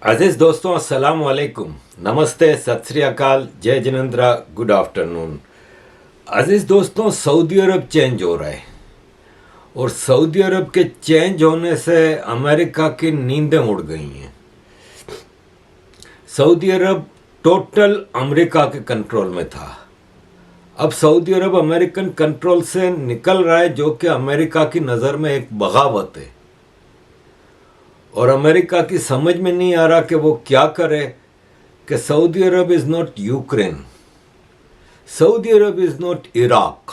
अजीज दोस्तों, अस्सलाम वालेकुम, नमस्ते, सत श्री अकाल, जय जिनेंद्रा, गुड आफ्टरनून। अजीज दोस्तों, सऊदी अरब चेंज हो रहा है और सऊदी अरब के चेंज होने से अमेरिका की नींदें उड़ गई हैं। सऊदी अरब टोटल अमेरिका के कंट्रोल में था। अब सऊदी अरब अमेरिकन कंट्रोल से निकल रहा है, जो कि अमेरिका की नज़र में एक बगावत है और अमेरिका की समझ में नहीं आ रहा कि वो क्या करे। कि Saudi Arab is not Ukraine, Saudi Arab is not Iraq.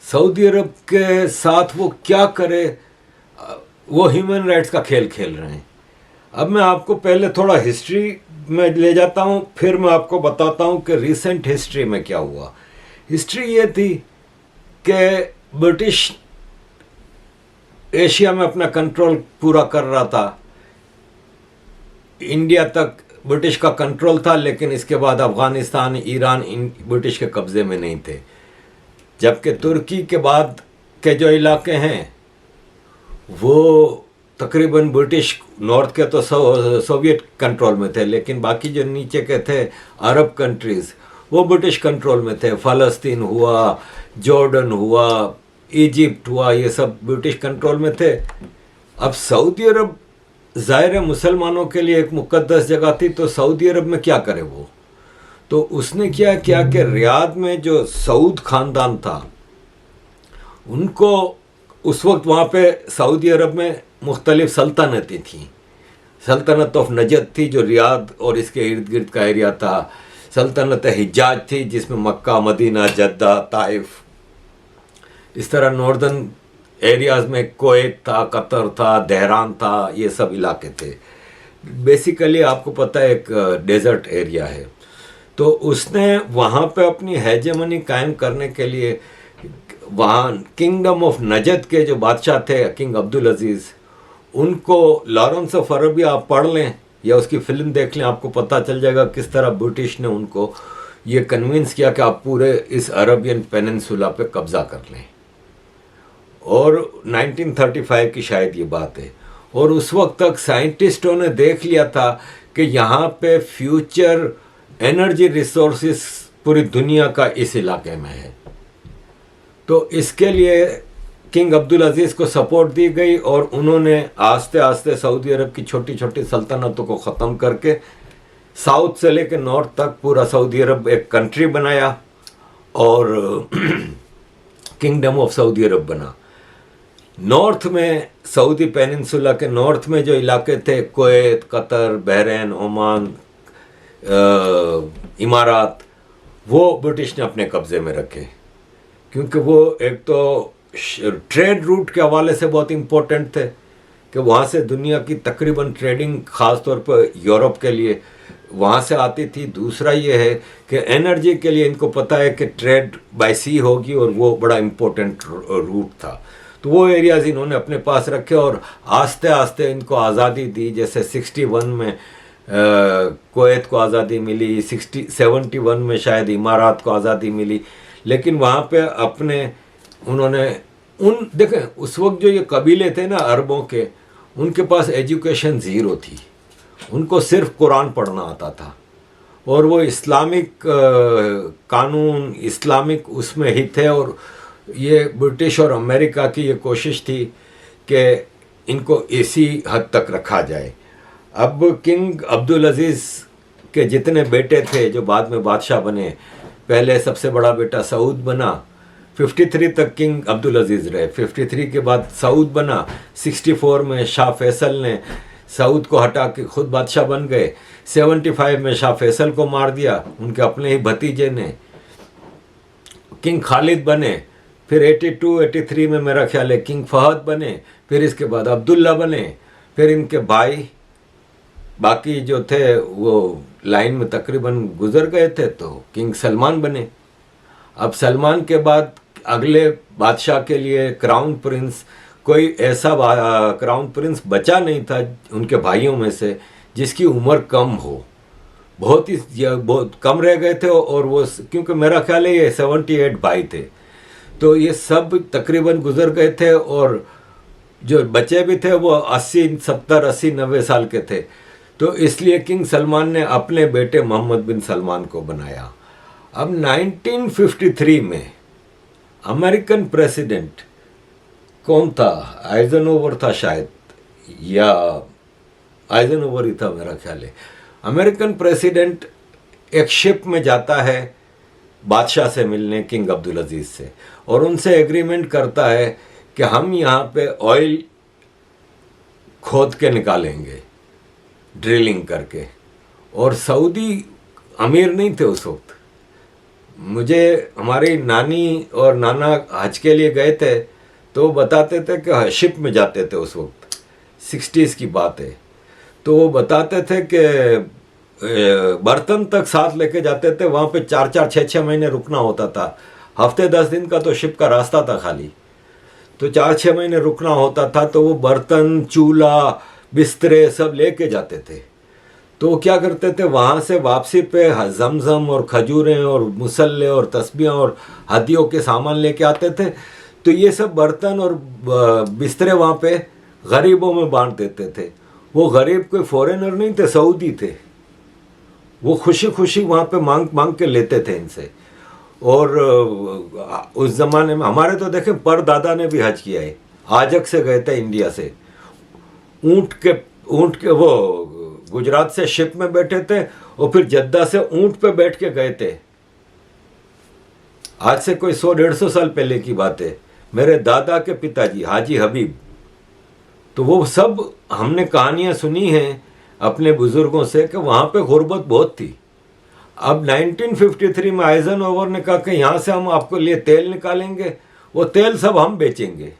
Saudi Arab के साथ वो क्या करे, वो ह्यूमन राइट्स का खेल खेल रहे हैं। अब मैं आपको पहले थोड़ा हिस्ट्री में ले जाता हूँ, फिर मैं आपको बताता हूँ कि रिसेंट हिस्ट्री में क्या हुआ। हिस्ट्री ये थी कि ब्रिटिश एशिया में अपना कंट्रोल पूरा कर रहा था। इंडिया तक ब्रिटिश का कंट्रोल था, लेकिन इसके बाद अफ़गानिस्तान, ईरान ब्रिटिश के कब्ज़े में नहीं थे। जबकि तुर्की के बाद के जो इलाके हैं वो तकरीबन ब्रिटिश, नॉर्थ के तो सोवियत कंट्रोल में थे, लेकिन बाकी जो नीचे के थे अरब कंट्रीज़ वो ब्रिटिश कंट्रोल में थे। फ़लस्तीन हुआ, जॉर्डन हुआ, इजिप्ट हुआ, ये सब ब्रिटिश कंट्रोल में थे। अब सऊदी अरब ज़ाहिर है मुसलमानों के लिए एक मुक़द्दस जगह थी, तो सऊदी अरब में क्या करे वो। तो उसने क्या किया कि रियाद में जो सऊद ख़ानदान था उनको उस वक्त वहाँ पे सऊदी अरब में मुख्तलिफ सल्तनतें थीं। सल्तनत ऑफ नजद थी जो रियाद और इसके इर्द गिर्द का एरिया था। सल्तनत हिजाज थी जिसमें मक्का, मदीना, जद्दा, ताइफ, इस तरह नॉर्दर्न एरियाज़ में कोएत था, कतर था, दहरान था, ये सब इलाके थे। बेसिकली आपको पता है एक डेजर्ट एरिया है। तो उसने वहाँ पे अपनी हेजेमनी कायम करने के लिए वहाँ किंगडम ऑफ नजद के जो बादशाह थे किंग अब्दुल अजीज़, उनको लॉरेंस ऑफ अरेबिया आप पढ़ लें या उसकी फ़िल्म देख लें, आपको पता चल जाएगा किस तरह ब्रिटिश ने उनको ये कन्विंस किया कि आप पूरे इस अरबियन पेनिनसुला पे कब्ज़ा कर लें। और 1935 की शायद ये बात है। और उस वक्त तक साइंटिस्टों ने देख लिया था कि यहाँ पे फ्यूचर एनर्जी रिसोर्सेस पूरी दुनिया का इस इलाके में है। तो इसके लिए किंग अब्दुल अजीज़ को सपोर्ट दी गई और उन्होंने आस्ते आस्ते सऊदी अरब की छोटी छोटी सल्तनतों को ख़त्म करके साउथ से लेकर नॉर्थ तक पूरा सऊदी अरब एक कंट्री बनाया और किंगडम ऑफ सऊदी अरब बना। नॉर्थ में सऊदी पेनिनसुला के नॉर्थ में जो इलाके थे, कुवैत, कतर, बहरीन, ओमान, इमारात, वो ब्रिटिश ने अपने कब्ज़े में रखे, क्योंकि वो एक तो ट्रेड रूट के हवाले से बहुत इम्पोर्टेंट थे कि वहाँ से दुनिया की तकरीबन ट्रेडिंग ख़ास तौर पर यूरोप के लिए वहाँ से आती थी। दूसरा ये है कि एनर्जी के लिए इनको पता है कि ट्रेड बाय सी होगी और वो बड़ा इम्पोर्टेंट रूट था। तो वो एरियाज़ इन्होंने अपने पास रखे और आस्ते आस्ते इनको आज़ादी दी। जैसे 61 में कुवैत को आज़ादी मिली, 71 में शायद इमारात को आज़ादी मिली। लेकिन वहाँ पे अपने उन्होंने देखें उस वक्त जो ये कबीले थे ना अरबों के, उनके पास एजुकेशन ज़ीरो थी, उनको सिर्फ कुरान पढ़ना आता था और वो इस्लामिक कानून, इस्लामिक उसमें ही थे। और ये ब्रिटिश और अमेरिका की ये कोशिश थी कि इनको इसी हद तक रखा जाए। अब किंग अब्दुल अजीज़ के जितने बेटे थे जो बाद में बादशाह बने, पहले सबसे बड़ा बेटा सऊद बना, 53 तक किंग अब्दुल अजीज़ रहे। 53 के बाद सऊद बना। 64 में शाह फैसल ने सऊद को हटा के खुद बादशाह बन गए। 75 में शाह फैसल को मार दिया, उनके अपने ही भतीजे ने। किंग खालिद बने। फिर 82-83 में मेरा ख्याल है किंग फहद बने। फिर इसके बाद अब्दुल्ला बने। फिर इनके भाई बाकी जो थे वो लाइन में तकरीबन गुजर गए थे, तो किंग सलमान बने। अब सलमान के बाद अगले बादशाह के लिए क्राउन प्रिंस, कोई ऐसा क्राउन प्रिंस बचा नहीं था उनके भाइयों में से जिसकी उम्र कम हो। बहुत कम रह गए थे और वो, क्योंकि मेरा ख्याल है ये 78 भाई थे, तो ये सब तकरीबन गुजर गए थे। और जो बच्चे भी थे वो 80 70 80 90 साल के थे। तो इसलिए किंग सलमान ने अपने बेटे मोहम्मद बिन सलमान को बनाया। अब 1953 में अमेरिकन प्रेसिडेंट कौन था? आइजनहोवर था शायद, या आइजनहोवर ही था मेरा ख्याल है। अमेरिकन प्रेसिडेंट एक शिप में जाता है बादशाह से मिलने, किंग अब्दुल अजीज से, और उनसे एग्रीमेंट करता है कि हम यहाँ पे ऑयल खोद के निकालेंगे ड्रिलिंग करके। और सऊदी अमीर नहीं थे उस वक्त। मुझे हमारी नानी और नाना हज के लिए गए थे तो वो बताते थे कि शिप में जाते थे उस वक्त, 60s की बात है। तो वो बताते थे कि बर्तन तक साथ लेके जाते थे, वहाँ पे 4 6 महीने रुकना होता था। हफ्ते 10 दिन का तो शिप का रास्ता था खाली, तो 4 6 महीने रुकना होता था। तो वो बर्तन, चूल्हा, बिस्तरे सब लेके जाते थे। तो वो क्या करते थे, वहाँ से वापसी पे जमजम और खजूरें और मुसल्ले और तस्बियाँ और हदियों के सामान लेके आते थे। तो ये सब बर्तन और बिस्तरे वहाँ पे गरीबों में बांट देते थे। वो गरीब कोई फॉरेनर नहीं थे, सऊदी थे। वो खुशी खुशी वहाँ पे मांग मांग के लेते थे इनसे। और उस जमाने में हमारे तो देखें परदादा ने भी हज किया है, आजक से गए थे इंडिया से। ऊँट के वो गुजरात से शिप में बैठे थे और फिर जद्दा से ऊँट पे बैठ के गए थे। आज से कोई 100 150 साल पहले की बात है। मेरे दादा के पिताजी हाजी हबीब, तो वो सब हमने कहानियां सुनी हैं अपने बुजुर्गों से कि वहाँ पे गुर्बत बहुत थी। अब 1953 में आइजनहोवर ने कहा कि यहाँ से हम आपको लिए तेल निकालेंगे, वो तेल सब हम बेचेंगे,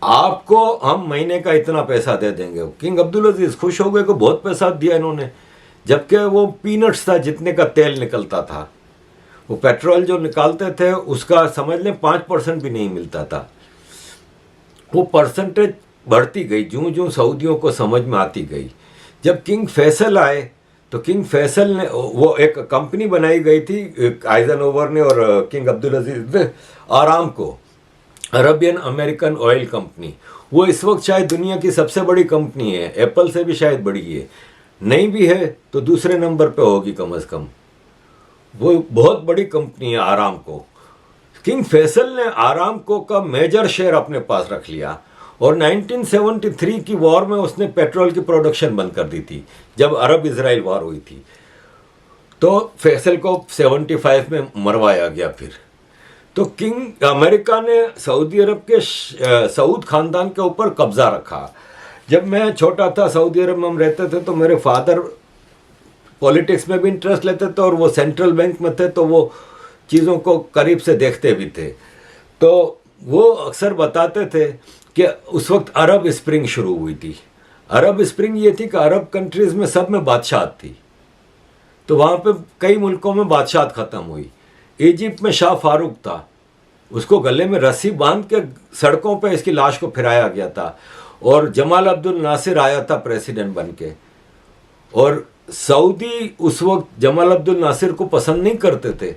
आपको हम महीने का इतना पैसा दे देंगे। किंग अब्दुल अजीज खुश हो गए कि बहुत पैसा दिया इन्होंने, जबकि वो पीनट्स था जितने का तेल निकलता था। वो पेट्रोल जो निकालते थे उसका समझ लें 5% भी नहीं मिलता था। वो परसेंटेज बढ़ती गई ज्यों ज्यों सऊदियों को समझ में आती गई। जब किंग फैसल आए तो किंग फैसल ने, वो एक कंपनी बनाई गई थी आइजनहोवर ने और किंग अब्दुल अजीज ने, आराम को, अरबियन अमेरिकन ऑयल कंपनी। वो इस वक्त शायद दुनिया की सबसे बड़ी कंपनी है, एप्पल से भी शायद बड़ी है, नहीं भी है तो दूसरे नंबर पे होगी कम से कम। वो बहुत बड़ी कंपनी है आराम को। किंग फैसल ने आरामको का मेजर शेयर अपने पास रख लिया और 1973 की वॉर में उसने पेट्रोल की प्रोडक्शन बंद कर दी थी, जब अरब इजराइल वॉर हुई थी। तो फैसल को 75 में मरवाया गया। फिर तो किंग अमेरिका ने सऊदी अरब के सऊद खानदान के ऊपर कब्जा रखा। जब मैं छोटा था, सऊदी अरब में हम रहते थे, तो मेरे फादर पॉलिटिक्स में भी इंटरेस्ट लेते थे और वो सेंट्रल बैंक में थे, तो वो चीज़ों को करीब से देखते भी थे। तो वो अक्सर बताते थे कि उस वक्त अरब स्प्रिंग शुरू हुई थी। अरब स्प्रिंग ये थी कि अरब कंट्रीज़ में सब में बादशाहत थी, तो वहाँ पे कई मुल्कों में बादशाहत ख़त्म हुई। इजिप्ट में शाह फारूक था, उसको गले में रस्सी बांध के सड़कों पे इसकी लाश को फिराया गया था। और जमाल अब्दुल नासिर आया था प्रेसिडेंट बन के, और सऊदी उस वक्त जमाल अब्दुल नासिर को पसंद नहीं करते थे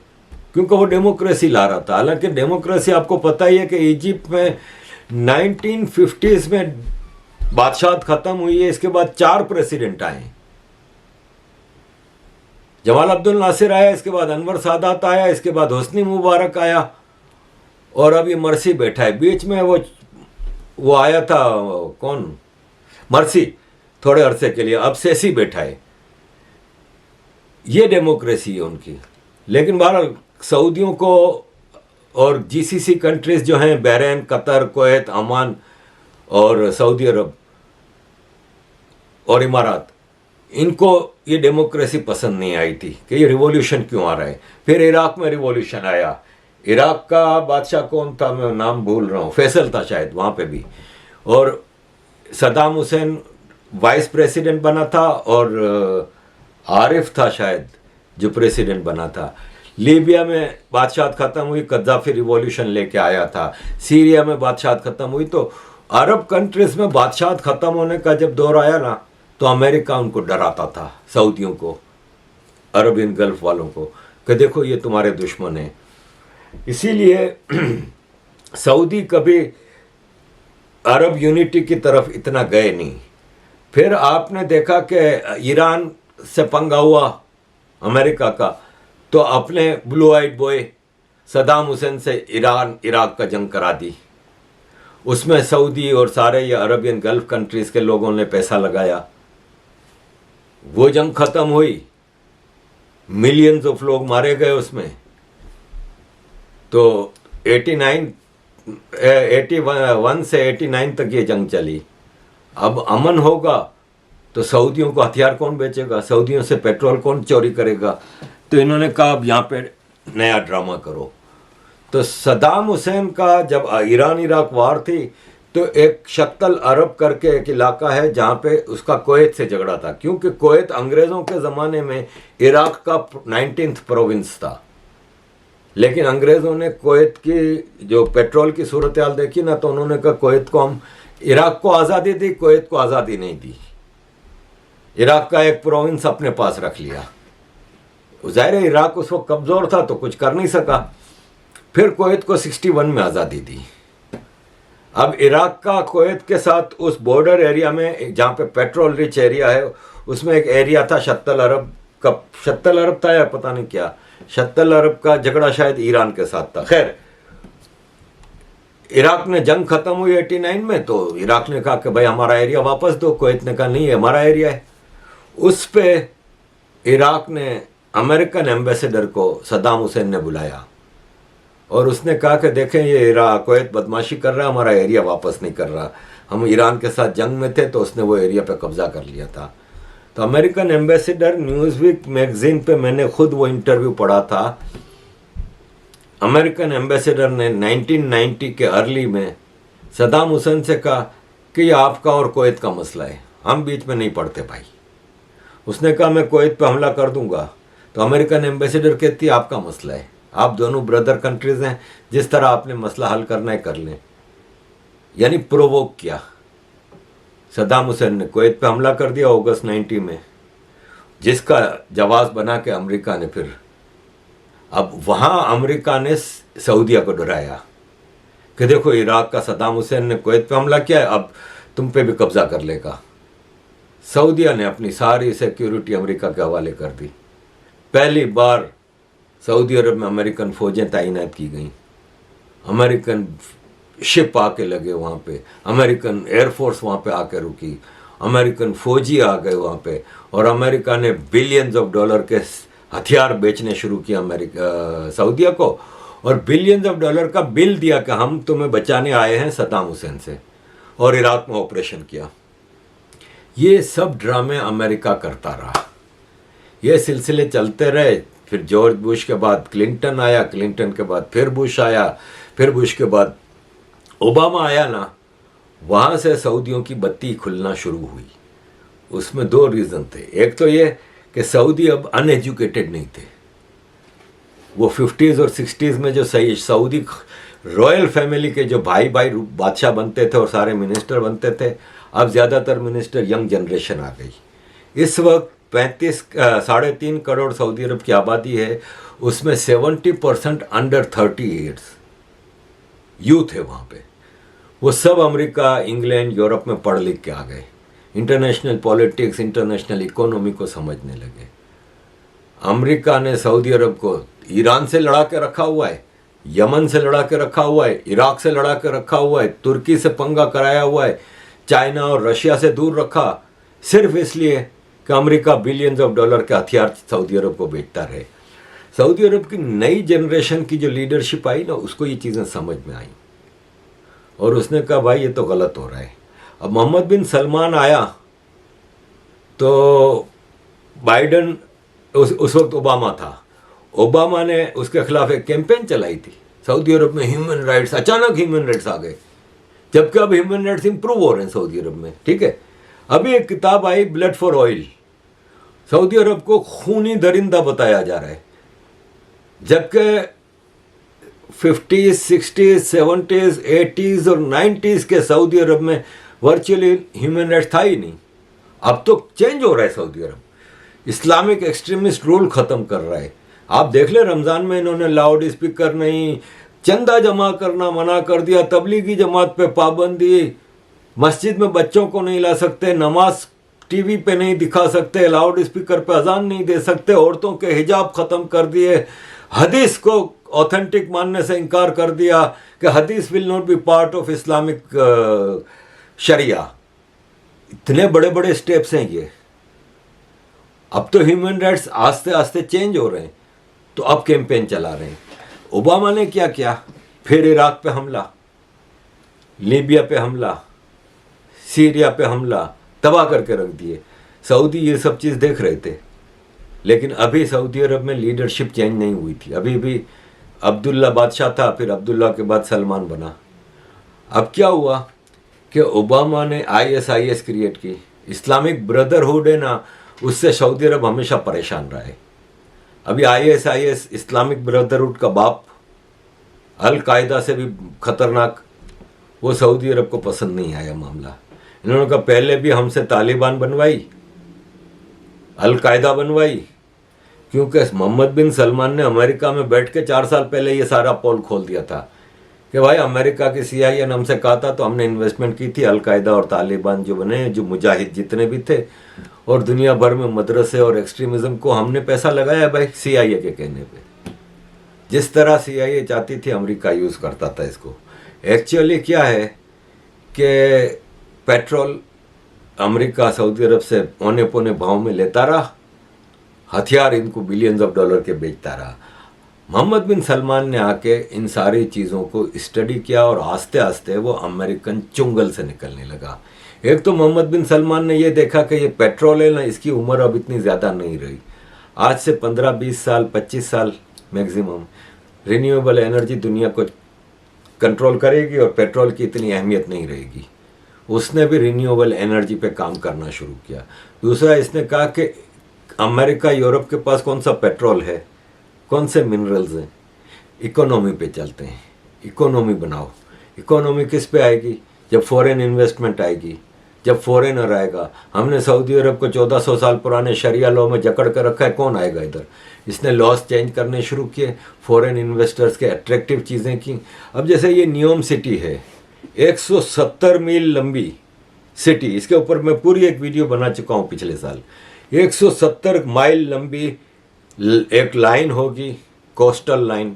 क्योंकि वो डेमोक्रेसी ला रहा था। हालांकि डेमोक्रेसी आपको पता ही है कि इजिप्ट में 1950s में बादशाहत खत्म हुई है, इसके बाद 4 प्रेसिडेंट आए। जमाल अब्दुल नासिर आया, इसके बाद अनवर सादात आया, इसके बाद हुस्नी मुबारक आया, और अब ये मर्सी बैठा है। बीच में वो आया था, कौन, मर्सी, थोड़े अरसे के लिए। अब सेसी बैठा है। ये डेमोक्रेसी है उनकी। लेकिन बहरहाल सऊदियों को और जीसीसी कंट्रीज जो हैं, बहरीन, कतर, कुवैत, अमान और सऊदी अरब और इमारात, इनको ये डेमोक्रेसी पसंद नहीं आई थी कि ये रिवॉल्यूशन क्यों आ रहा है। फिर इराक में रिवॉल्यूशन आया। इराक का बादशाह कौन था, मैं नाम भूल रहा हूँ, फैसल था शायद वहाँ पे भी। और सद्दाम हुसैन वाइस प्रेसिडेंट बना था और आरिफ था शायद जो प्रेसिडेंट बना था। लीबिया में बादशाहत ख़त्म हुई, कद्दाफी रिवॉल्यूशन लेके आया था। सीरिया में बादशाहत ख़त्म हुई। तो अरब कंट्रीज़ में बादशाहत ख़त्म होने का जब दौर आया ना, तो अमेरिका उनको डराता था, सऊदियों को, अरबियन गल्फ वालों को, कि देखो ये तुम्हारे दुश्मन हैं। इसीलिए सऊदी कभी अरब यूनिटी की तरफ इतना गए नहीं। फिर आपने देखा कि ईरान से पंगा हुआ अमेरिका का, तो अपने blue eyed boy Saddam Hussein से ईरान इराक का जंग करा दी। उसमें सऊदी और सारे ये अरबियन गल्फ कंट्रीज के लोगों ने पैसा लगाया। वो जंग खत्म हुई, मिलियंस ऑफ लोग मारे गए उसमें। तो 81 से 89 तक ये जंग चली। अब अमन होगा तो सऊदियों को हथियार कौन बेचेगा, सऊदियों से पेट्रोल कौन चोरी करेगा। तो इन्होंने कहा अब यहाँ पे नया ड्रामा करो। तो सदाम हुसैन का जब ईरान इराक वार थी, तो एक शक्तल अरब करके एक इलाका है जहाँ पे उसका कुवैत से झगड़ा था, क्योंकि कुवैत अंग्रेज़ों के ज़माने में इराक का 19th प्रोविंस था। लेकिन अंग्रेज़ों ने कुवैत की जो पेट्रोल की सूरत हाल देखी ना, तो उन्होंने कहा कुवैत को हम, इराक को आज़ादी दी, कुवैत को आज़ादी नहीं दी। इराक का एक प्रोविंस अपने पास रख लिया। ज़ाहिर है इराक उस वक्त कमज़ोर था तो कुछ कर नहीं सका। फिर कुवैत को 61 में आज़ादी दी। अब इराक का कुवैत के साथ उस बॉर्डर एरिया में जहाँ पे पेट्रोल रिच एरिया है, उसमें एक एरिया था शत्तल अरब का, शत्तल अरब था या पता नहीं क्या, शत्तल अरब का झगड़ा शायद ईरान के साथ था। खैर, इराक ने जंग खत्म हुई 89 में, तो इराक ने कहा कि भाई हमारा एरिया वापस दो। कुवैत ने कहा नहीं, है हमारा एरिया है। उस पे इराक ने अमेरिकन एम्बेसडर को सदाम हुसैन ने बुलाया और उसने कहा कि देखें ये इराक कुवैत बदमाशी कर रहा है, हमारा एरिया वापस नहीं कर रहा। हम ईरान के साथ जंग में थे तो उसने वो एरिया पे कब्जा कर लिया था। तो अमेरिकन एम्बेसडर, न्यूज़वीक मैगजीन पे मैंने खुद वो इंटरव्यू पढ़ा था। अमेरिकन एम्बेसडर ने 1990 के अर्ली में सदाम हुसैन से कहा कि ये आपका और कुवैत का मसला है, हम बीच में नहीं पड़ते भाई। उसने कहा मैं कुवैत पे हमला कर दूंगा। तो अमेरिकन एम्बेसडर कहती है आपका मसला है, आप दोनों ब्रदर कंट्रीज हैं, जिस तरह आपने मसला हल करना है कर लें। यानी प्रोवोक किया। सदाम हुसैन ने कुवैत पे हमला कर दिया अगस्त 90 में, जिसका जवाब बना के अमेरिका ने फिर, अब वहाँ अमेरिका ने सऊदिया को डराया कि देखो इराक का सदाम हुसैन ने कुवैत पे हमला किया है, अब तुम पे भी कब्जा कर लेगा। सऊदिया ने अपनी सारी सिक्योरिटी अमेरिका के हवाले कर दी। पहली बार सऊदी अरब में अमेरिकन फ़ौजें तैनात की गई, अमेरिकन शिप आके लगे वहाँ पे, अमेरिकन एयरफोर्स वहाँ पे आके रुकी, अमेरिकन फ़ौजी आ गए वहाँ पे, और अमेरिका ने बिलियंस ऑफ डॉलर के हथियार बेचने शुरू किया सऊदिया को, और बिलियंस ऑफ डॉलर का बिल दिया कि हम तुम्हें बचाने आए हैं सदाम हुसैन से, और इराक में ऑपरेशन किया। ये सब ड्रामे अमेरिका करता रहा, ये सिलसिले चलते रहे। फिर जॉर्ज बुश के बाद क्लिंटन आया, क्लिंटन के बाद फिर बुश आया, फिर बुश के बाद ओबामा आया ना, वहाँ से सऊदियों की बत्ती खुलना शुरू हुई। उसमें दो रीज़न थे। एक तो ये कि सऊदी अब अनएजुकेटेड नहीं थे। वो 50s और 60s में जो सऊदी रॉयल फैमिली के जो भाई भाई बादशाह बनते थे और सारे मिनिस्टर बनते थे, अब ज़्यादातर मिनिस्टर यंग जनरेशन आ गई। इस वक्त 3.5 करोड़ सऊदी अरब की आबादी है, उसमें 70% अंडर 30 ईयर्स यूथ है वहाँ पे। वो सब अमेरिका, इंग्लैंड, यूरोप में पढ़ लिख के आ गए, इंटरनेशनल पॉलिटिक्स, इंटरनेशनल इकोनॉमी को समझने लगे। अमेरिका ने सऊदी अरब को ईरान से लड़ा के रखा हुआ है, यमन से लड़ा के रखा हुआ है, इराक से लड़ा के रखा हुआ है, तुर्की से पंगा कराया हुआ है, चाइना और रशिया से दूर रखा, सिर्फ इसलिए कि अमेरिका बिलियंस ऑफ डॉलर के हथियार सऊदी अरब को बेचता रहे। सऊदी अरब की नई जनरेशन की जो लीडरशिप आई ना, उसको ये चीज़ें समझ में आई और उसने कहा भाई ये तो गलत हो रहा है। अब मोहम्मद बिन सलमान आया तो बाइडन, उस वक्त ओबामा था, ओबामा ने उसके खिलाफ एक कैंपेन चलाई थी सऊदी अरब में, ह्यूमन राइट्स, अचानक ह्यूमन राइट्स आ गए, जबकि अब ह्यूमन राइट्स इंप्रूव हो रहे हैं सऊदी अरब में। ठीक है, अभी एक किताब आई ब्लड फॉर ऑयल, सऊदी अरब को खूनी दरिंदा बताया जा रहा है, जबकि 50s, 60s, 70s, 80s और 90s के सऊदी अरब में वर्चुअली ह्यूमन राइट्स था ही नहीं। अब तो चेंज हो रहा है सऊदी अरब, इस्लामिक एक्सट्रीमिस्ट रूल ख़त्म कर रहा है। आप देख ले, रमज़ान में इन्होंने लाउड स्पीकर नहीं, चंदा जमा करना मना कर दिया, तबलीगी जमात पे पाबंदी, मस्जिद में बच्चों को नहीं ला सकते, नमाज टीवी पे नहीं दिखा सकते, लाउड स्पीकर पे अजान नहीं दे सकते, औरतों के हिजाब खत्म कर दिए, हदीस को ऑथेंटिक मानने से इनकार कर दिया कि हदीस will not be part of Islamic शरिया। इतने बड़े बड़े स्टेप्स हैं ये। अब तो ह्यूमन राइट्स आस्ते आस्ते चेंज हो रहे हैं, तो अब कैंपेन चला रहे हैं। ओबामा ने क्या किया, फिर इराक पे हमला, लीबिया पे हमला, सीरिया पे हमला, तबाह करके रख दिए। सऊदी ये सब चीज़ देख रहे थे, लेकिन अभी सऊदी अरब में लीडरशिप चेंज नहीं हुई थी। अभी भी अब्दुल्ला बादशाह था, फिर अब्दुल्ला के बाद सलमान बना। अब क्या हुआ कि ओबामा ने ISIS क्रिएट की, इस्लामिक ब्रदरहुड है ना, उससे सऊदी अरब हमेशा परेशान रहा है। अभी ISIS इस्लामिक ब्रदरहुड का बाप, अल कायदा से भी खतरनाक, वो सऊदी अरब को पसंद नहीं आया मामला। इन्होंने कहा पहले भी हमसे तालिबान बनवाई, अल कायदा बनवाई, क्योंकि मोहम्मद बिन सलमान ने अमेरिका में बैठ के 4 साल पहले ये सारा पोल खोल दिया था कि भाई अमेरिका की CIA ने हमसे कहा था, तो हमने इन्वेस्टमेंट की थी। अल कायदा और तालिबान जो बने, जो मुजाहिद जितने भी थे, और दुनिया भर में मदरसे और एक्सट्रीमिज्म को हमने पैसा लगाया भाई CIA के कहने पे। जिस तरह CIA चाहती थी अमेरिका यूज़ करता था इसको। एक्चुअली क्या है कि पेट्रोल अमेरिका सऊदी अरब से औने पौने भाव में लेता रहा, हथियार इनको बिलियंस ऑफ डॉलर के बेचता रहा। मोहम्मद बिन सलमान ने आके इन सारी चीज़ों को स्टडी किया और आस्ते आस्ते वो अमेरिकन चुंगल से निकलने लगा। एक तो मोहम्मद बिन सलमान ने ये देखा कि ये पेट्रोल है ना, इसकी उम्र अब इतनी ज़्यादा नहीं रही। आज से 15-20 साल 25 साल मैक्सिमम रिन्यूएबल एनर्जी दुनिया को कंट्रोल करेगी और पेट्रोल की इतनी अहमियत नहीं रहेगी। उसने भी रिन्यूएबल एनर्जी पे काम करना शुरू किया। दूसरा, इसने कहा कि अमेरिका यूरोप के पास कौन सा पेट्रोल है, कौन से मिनरल्स हैं, इकोनॉमी पे चलते हैं, इकोनॉमी बनाओ। इकोनॉमी किस पे आएगी, जब फॉरेन इन्वेस्टमेंट आएगी, जब फॉरेनर आएगा। हमने सऊदी अरब को 1400 साल पुराने शरिया लॉ में जकड़ कर रखा है, कौन आएगा इधर। इसने लॉस चेंज करने शुरू किए, फॉरेन इन्वेस्टर्स के अट्रैक्टिव चीज़ें की। अब जैसे ये नियोम सिटी है, 170 मील लंबी सिटी, इसके ऊपर मैं पूरी एक वीडियो बना चुका हूँ पिछले साल। 170 माइल लंबी एक लाइन होगी, कोस्टल लाइन,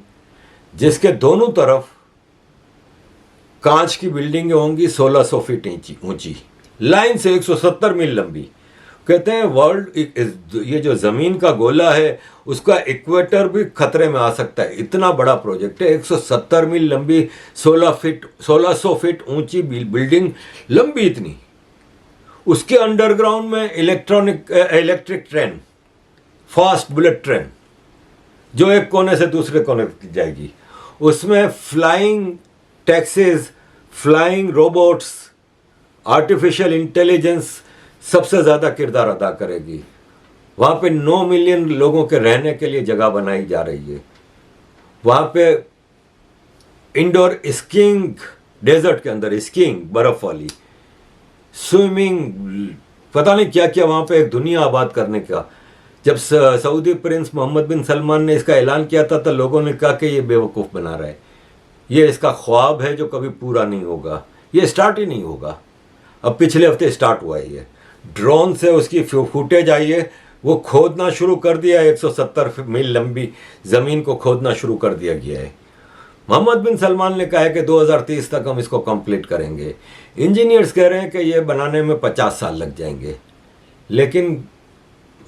जिसके दोनों तरफ कांच की बिल्डिंगें होंगी 1600 फीट ऊंची, लाइन से 170 मील लंबी। कहते हैं वर्ल्ड, ये जो ज़मीन का गोला है उसका इक्वेटर भी खतरे में आ सकता है, इतना बड़ा प्रोजेक्ट है। 170 मील लंबी, 1600 फीट ऊंची बिल्डिंग, लंबी इतनी। उसके अंडरग्राउंड में electric train, fast bullet train, जो एक कोने से दूसरे कोने जाएगी। उसमें flying taxis, flying robots, artificial intelligence सबसे ज़्यादा किरदार अदा करेगी। वहाँ पे 9 मिलियन लोगों के रहने के लिए जगह बनाई जा रही है। वहाँ पे इंडोर स्कीइंग, डेजर्ट के अंदर स्कीइंग, बर्फ वाली, स्विमिंग, पता नहीं क्या क्या वहाँ पे एक दुनिया आबाद करने का। जब सऊदी प्रिंस मोहम्मद बिन सलमान ने इसका ऐलान किया था तो लोगों ने कहा कि ये बेवकूफ़ बना रहा है, ये इसका ख्वाब है जो कभी पूरा नहीं होगा, ये स्टार्ट ही नहीं होगा। अब पिछले हफ्ते स्टार्ट हुआ है ये। ड्रोन से उसकी फुटेज आई है, वो खोदना शुरू कर दिया। 170 मील लंबी ज़मीन को खोदना शुरू कर दिया गया है। मोहम्मद बिन सलमान ने कहा है कि 2030 तक हम इसको कंप्लीट करेंगे। इंजीनियर्स कह रहे हैं कि ये बनाने में 50 साल लग जाएंगे, लेकिन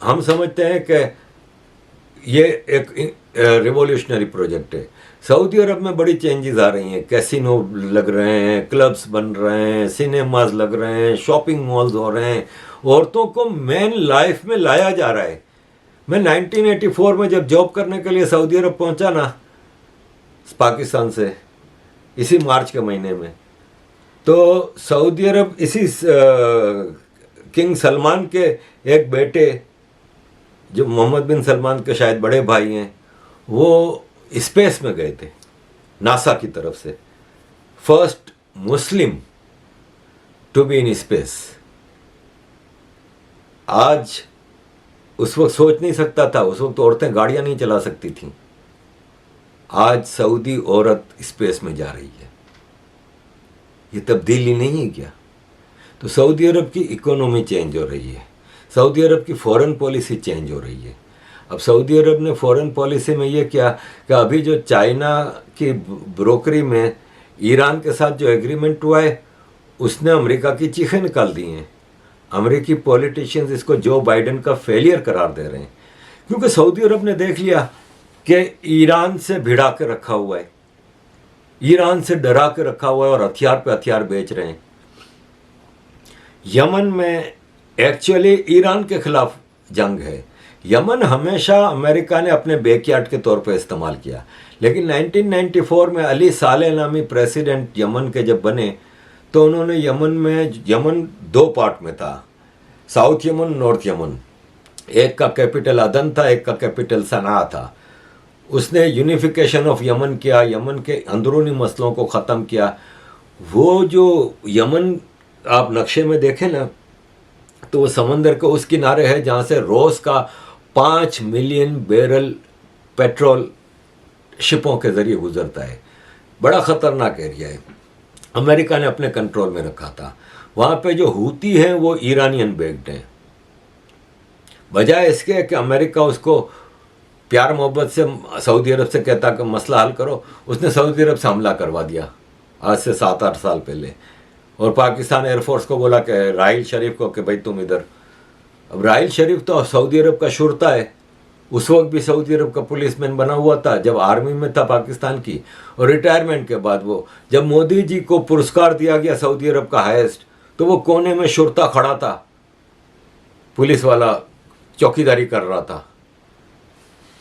हम समझते हैं कि ये एक रिवोल्यूशनरी प्रोजेक्ट है। सऊदी अरब में बड़ी चेंजेस आ रही हैं, कैसीनो लग रहे हैं, क्लब्स बन रहे हैं, सिनेमाज लग रहे हैं, शॉपिंग मॉल्स हो रहे हैं, औरतों को मेन लाइफ में लाया जा रहा है। मैं 1984 में जब जॉब करने के लिए सऊदी अरब पहुंचा ना पाकिस्तान से, इसी मार्च के महीने में, तो सऊदी अरब इसी किंग सलमान के एक बेटे जो मोहम्मद बिन सलमान के शायद बड़े भाई हैं, वो स्पेस में गए थे नासा की तरफ से, first Muslim to be in space. आज उस वक्त सोच नहीं सकता था, उस वक्त औरतें गाड़ियां नहीं चला सकती थीं। आज सऊदी औरत स्पेस में जा रही है। ये तब्दीली नहीं है क्या? तो सऊदी अरब की इकोनॉमी चेंज हो रही है, सऊदी अरब की फॉरेन पॉलिसी चेंज हो रही है। अब सऊदी अरब ने फॉरेन पॉलिसी में ये किया कि अभी जो चाइना की ब्रोकरी में ईरान के साथ जो एग्रीमेंट हुआ है उसने अमेरिका की चीखें निकाल दी हैं। अमेरिकी पॉलिटिशियंस इसको जो बाइडेन का फेलियर करार दे रहे हैं, क्योंकि सऊदी अरब ने देख लिया कि ईरान से भिड़ा के रखा हुआ है, ईरान से डरा के रखा हुआ है और हथियार पे हथियार बेच रहे हैं। यमन में एक्चुअली ईरान के खिलाफ जंग है। यमन हमेशा अमेरिका ने अपने बैकयार्ड के तौर पर इस्तेमाल किया, लेकिन 1994 में अली सालेह नामी प्रेसिडेंट यमन के जब बने तो उन्होंने यमन दो पार्ट में था, साउथ यमन, नॉर्थ यमन। एक का कैपिटल अदन था, एक का कैपिटल सना था। उसने यूनिफिकेशन ऑफ यमन किया, यमन के अंदरूनी मसलों को ख़त्म किया। वो जो यमन आप नक्शे में देखें ना, तो वो समंदर के उस किनारे है जहाँ से रोज़ का 5 मिलियन बैरल पेट्रोल शिपों के ज़रिए गुजरता है। बड़ा ख़तरनाक एरिया है, अमेरिका ने अपने कंट्रोल में रखा था। वहाँ पे जो हूती हैं वो ईरानियन बेस्ड हैं। बजाय इसके कि अमेरिका उसको प्यार मोहब्बत से सऊदी अरब से कहता कि मसला हल करो, उसने सऊदी अरब से हमला करवा दिया आज से 7-8 साल पहले। और पाकिस्तान एयरफोर्स को बोला कि राहिल शरीफ को कि भाई तुम इधर। अब राहिल शरीफ तो सऊदी अरब का शुरता है, उस वक्त भी सऊदी अरब का पुलिसमैन बना हुआ था जब आर्मी में था पाकिस्तान की, और रिटायरमेंट के बाद वो जब मोदी जी को पुरस्कार दिया गया सऊदी अरब का हाईएस्ट, तो वो कोने में शुरता खड़ा था, पुलिस वाला चौकीदारी कर रहा था।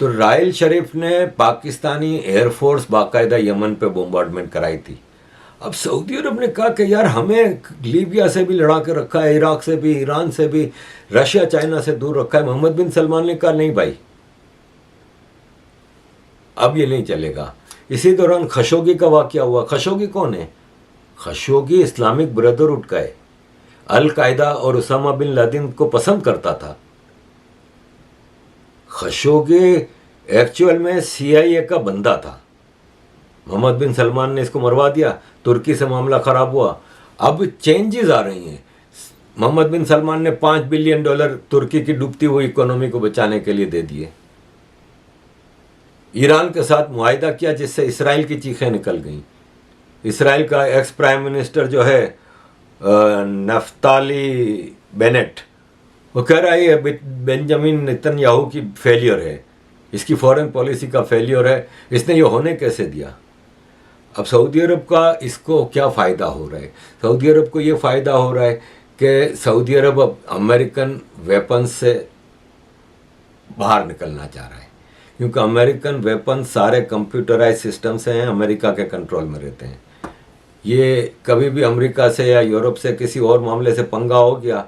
तो राहिल शरीफ ने पाकिस्तानी एयरफोर्स बाकायदा यमन पे बोम्बार्डमेंट कराई थी। अब सऊदी अरब ने कहा कि यार हमें लीबिया से भी लड़ा के रखा है, इराक से भी, ईरान से भी, रशिया चाइना से दूर रखा है। मोहम्मद बिन सलमान ने कहा नहीं भाई, अब ये नहीं चलेगा। इसी दौरान खशोगी का वाकया हुआ। खशोगी कौन है? खशोगी इस्लामिक ब्रदरहुड का है, अल कायदा और उसामा बिन लादेन को पसंद करता था। खशोगी एक्चुअल में CIA का बंदा था। मोहम्मद बिन सलमान ने इसको मरवा दिया, तुर्की से मामला खराब हुआ। अब चेंजेस आ रही हैं। मोहम्मद बिन सलमान ने $5 बिलियन तुर्की की डूबती हुई इकोनॉमी को बचाने के लिए दे दिए। ईरान के साथ मुआहिदा किया जिससे इसराइल की चीखें निकल गईं। इसराइल का एक्स प्राइम मिनिस्टर जो है नफ्ताली बेनेट, वो कह रहा है ये बेंजामिन नेतन्याहू की फेलियर है, इसकी फॉरेन पॉलिसी का फेलियर है, इसने ये होने कैसे दिया। अब सऊदी अरब का इसको क्या फ़ायदा हो रहा है? सऊदी अरब को ये फ़ायदा हो रहा है कि सऊदी अरब अब अमेरिकन वेपन्स से बाहर निकलना चाह रहा है, क्योंकि अमेरिकन वेपन सारे कंप्यूटराइज सिस्टम से हैं, अमेरिका के कंट्रोल में रहते हैं। ये कभी भी अमेरिका से या यूरोप से किसी और मामले से पंगा हो गया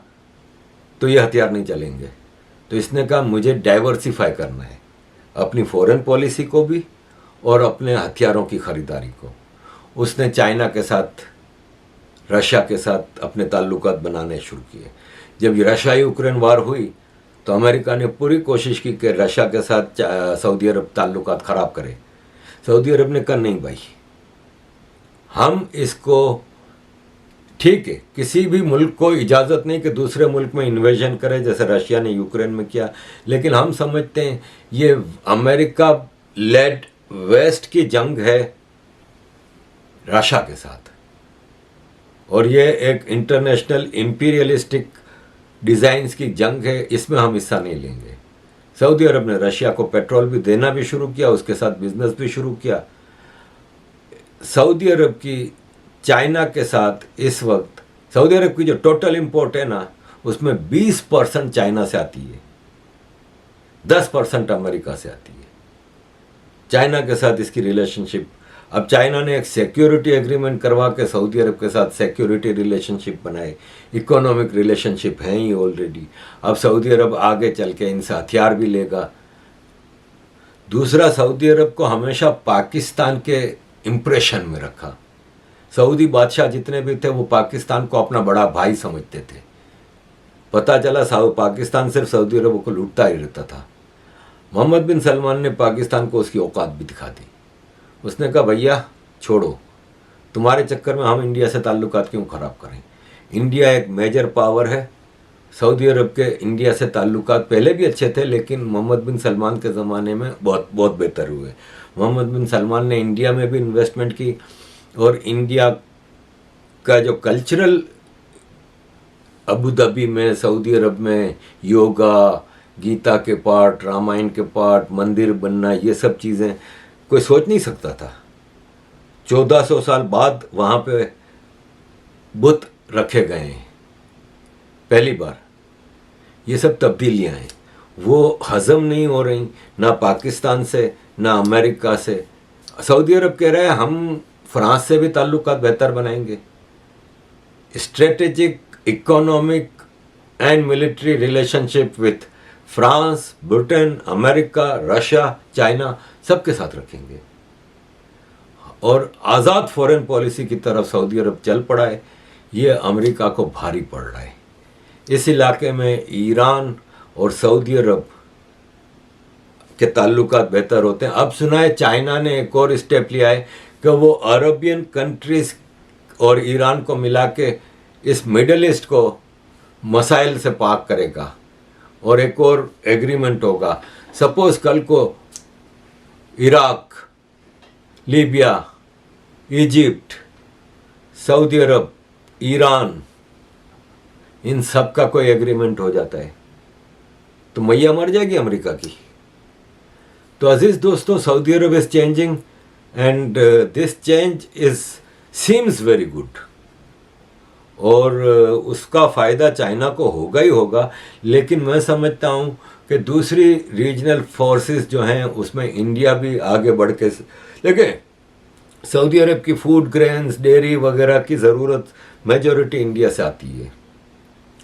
तो ये हथियार नहीं चलेंगे। तो इसने कहा मुझे डाइवर्सिफाई करना है, अपनी फॉरेन पॉलिसी को भी और अपने हथियारों की ख़रीदारी को। उसने चाइना के साथ, रशिया के साथ अपने ताल्लुकात बनाने शुरू किए। जब रशिया यूक्रेन वार हुई तो अमेरिका ने पूरी कोशिश की कि रशिया के साथ सऊदी अरब ताल्लुकात ख़राब करे। सऊदी अरब ने कहा नहीं भाई, हम इसको, ठीक है, किसी भी मुल्क को इजाज़त नहीं कि दूसरे मुल्क में इन्वेजन करे जैसे रशिया ने यूक्रेन में किया, लेकिन हम समझते हैं ये अमेरिका लेड वेस्ट की जंग है रशिया के साथ, और ये एक इंटरनेशनल इंपीरियलिस्टिक डिज़ाइंस की जंग है, इसमें हम हिस्सा नहीं लेंगे। सऊदी अरब ने रशिया को पेट्रोल भी देना भी शुरू किया, उसके साथ बिजनेस भी शुरू किया। सऊदी अरब की चाइना के साथ इस वक्त, सऊदी अरब की जो टोटल इंपोर्ट है ना, उसमें 20% चाइना से आती है, 10% अमेरिका से आती है। चाइना के साथ इसकी रिलेशनशिप, अब चाइना ने एक सिक्योरिटी एग्रीमेंट करवा के सऊदी अरब के साथ सिक्योरिटी रिलेशनशिप बनाए, इकोनॉमिक रिलेशनशिप हैं ही ऑलरेडी। अब सऊदी अरब आगे चल के इनसे हथियार भी लेगा। दूसरा, सऊदी अरब को हमेशा पाकिस्तान के इम्प्रेशन में रखा। सऊदी बादशाह जितने भी थे वो पाकिस्तान को अपना बड़ा भाई समझते थे। पता चला पाकिस्तान सिर्फ सऊदी अरब को लूटता ही रहता था। मोहम्मद बिन सलमान ने पाकिस्तान को उसकी औकात भी दिखा दी। उसने कहा भैया छोड़ो, तुम्हारे चक्कर में हम इंडिया से ताल्लुकात क्यों ख़राब करें। इंडिया एक मेजर पावर है। सऊदी अरब के इंडिया से ताल्लुकात पहले भी अच्छे थे, लेकिन मोहम्मद बिन सलमान के ज़माने में बहुत बहुत बेहतर हुए। मोहम्मद बिन सलमान ने इंडिया में भी इन्वेस्टमेंट की, और इंडिया का जो कल्चरल, अबू धाबी में, सऊदी अरब में योगा, गीता के पाठ, रामायण के पाठ, मंदिर बनना, ये सब चीज़ें कोई सोच नहीं सकता था। 1400 साल बाद वहाँ पे बुत रखे गए हैं पहली बार। ये सब तब्दीलियाँ हैं, वो हज़म नहीं हो रही, ना पाकिस्तान से ना अमेरिका से। सऊदी अरब कह रहा है हम फ्रांस से भी ताल्लुकात बेहतर बनाएंगे। Strategic, economic and military relationship with France, Britain, America, Russia, China, सबके साथ रखेंगे। और आज़ाद फॉरेन पॉलिसी की तरफ सऊदी अरब चल पड़ा है। ये अमेरिका को भारी पड़ रहा है। इस इलाके में ईरान और सऊदी अरब के ताल्लुकात बेहतर होते हैं। अब सुना है चाइना ने एक और स्टेप लिया है कि वो अरबियन कंट्रीज और ईरान को मिला के इस मिडल ईस्ट को मसाइल से पाक करेगा, और एक और एग्रीमेंट होगा। सपोज कल को इराक, लीबिया, इजिप्ट, सऊदी अरब, ईरान, इन सब का कोई एग्रीमेंट हो जाता है तो मैया मर जाएगी अमेरिका की। तो अजीज दोस्तों, Saudi Arab is changing and this change is seems very good, और उसका फ़ायदा चाइना को होगा ही होगा। लेकिन मैं समझता हूँ कि दूसरी रीजनल फोर्सेस जो हैं उसमें इंडिया भी आगे बढ़ के, देखिए सऊदी अरब की फूड ग्रेन्स, डेयरी वगैरह की ज़रूरत मेजॉरिटी इंडिया से आती है,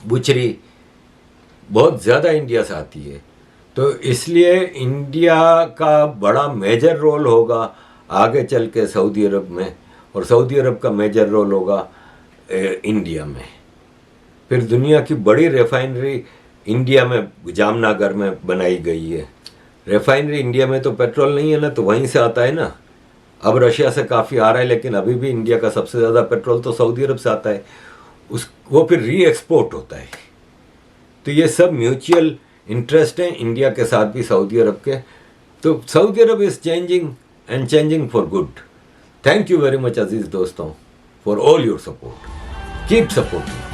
बुचरी बहुत ज़्यादा इंडिया से आती है। तो इसलिए इंडिया का बड़ा मेजर रोल होगा आगे चल के सऊदी अरब में, और सऊदी अरब का मेजर रोल होगा इंडिया में। फिर दुनिया की बड़ी रिफाइनरी इंडिया में, जामनगर में बनाई गई है। रिफाइनरी इंडिया में तो पेट्रोल नहीं है ना, तो वहीं से आता है ना। अब रशिया से काफ़ी आ रहा है, लेकिन अभी भी इंडिया का सबसे ज़्यादा पेट्रोल तो सऊदी अरब से आता है। वो फिर री एक्सपोर्ट होता है। तो ये सब म्यूचुअल इंटरेस्ट हैं इंडिया के साथ भी सऊदी अरब के। तो Saudi Arab is changing and changing for good. Thank you very much अजीज़ दोस्तों for all your support. Keep supporting.